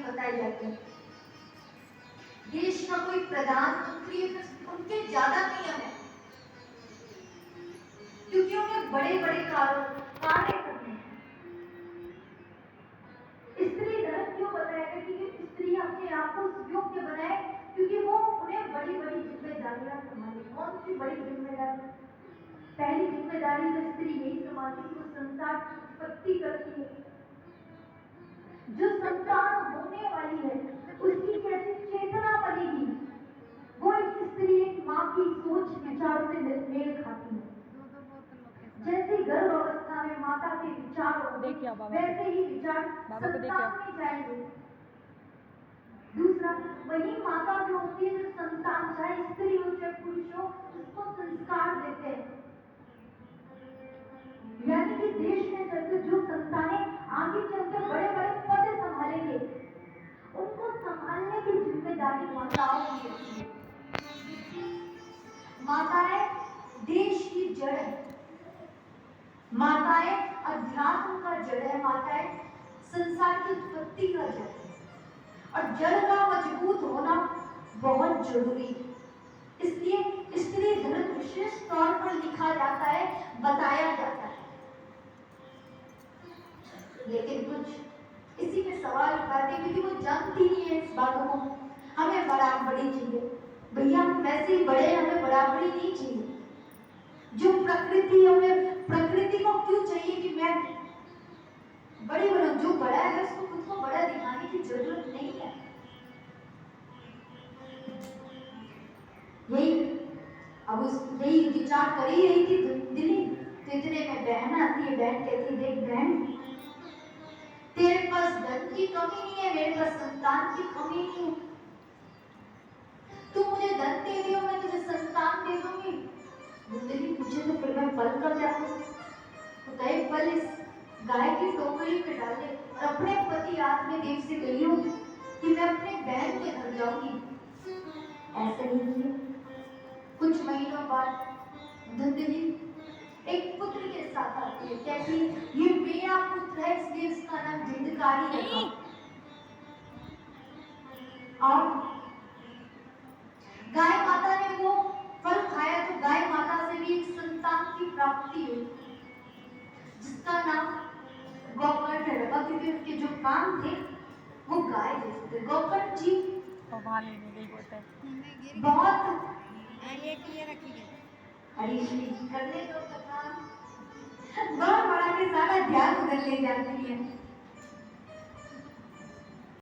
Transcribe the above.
बताए जाते हैं। देश का कोई प्रधानमंत्री उनके ज्यादा नियम है, क्योंकि उन्हें बड़े बड़े कार्य करने हैं। स्त्री धर्म क्यों बताया गया? क्योंकि स्त्री अपने आप को योग्य बनाए, क्योंकि वो उन्हें बड़ी बड़ी जिम्मेदारियां संभाले। कौन सी बड़ी जिम्मेदारी? पहली जिम्मेदारी तो स्त्री यही संभालती कि वो संसार की उत्पत्ति करती है। जो संतान होने वाली है उसकी कैसी चेतना बनेगी, वो एक स्त्री एक माँ की सोच विचार से मेल खाती है। जैसे गर्भ अवस्था में माता के विचार होंगे, वैसे ही विचार संतान में जाएंगे। दूसरा, वही माता जो होती है, जो संतान चाहे स्त्री हो चाहे पुरुष हो, उसको संस्कार देते हैं। यानी कि देश में चलते जो संतानें आगे चलकर बड़े बड़े पद संभालेंगे, उनको संभालने की जिम्मेदारी माताओं की होती है। माताएं देश की जड़ है, माताएं अध्यात्म का जड़ है, माताएं संसार की उत्पत्ति का जड़ है। और जड़ का मजबूत होना बहुत जरूरी है। इसलिए स्त्री धर्म विशेष तौर पर लिखा जाता है, बताया जाता है। लेकिन कुछ इसी में सवाल उठाते हैं, क्योंकि वो जानती नहीं है इस बातों को। हमें बराबरी चाहिए भैया, वैसे ही बड़े, हमें बराबरी नहीं चाहिए। जो प्रकृति, हमें प्रकृति को क्यों चाहिए कि मैं बड़ी बनूं? जो बड़ा है उसको खुद को बड़ा दिखाने की जरूरत नहीं है। यही विचार कर ही रही थी दिल्ली, तो इतने में बहन आती है। बहन कहती, देख बहन, तेरे पास धन की कमी नहीं है, मेरे पास संतान की कमी नहीं है। तू मुझे धन दे दियो, मैं तुझे संतान दे दूंगी। जिंदगी पूछे तो फिर मैं फल कर जाऊं, तो कहे फल इस गाय की टोकरी में डाले और अपने पति आत्मदेव से कहियो कि मैं अपने बहन के घर जाऊंगी। ऐसे ही किया। कुछ महीनों बाद धुंधली एक पुत्र के साथ आती है, कहती ये मेरा पुत्र है, इसलिए इसका नाम जिंदकारी रखा। और गाय माता ने वो फल खाया तो गाय माता से भी एक संतान की प्राप्ति हुई, जिसका नाम गौकर्ण रखा, क्योंकि उनके जो कान थे वो गाय जैसे थे। गौकर्ण जी बहुत करने दो बहुत बड़ा के सारा ध्यान उधर ले जाती है।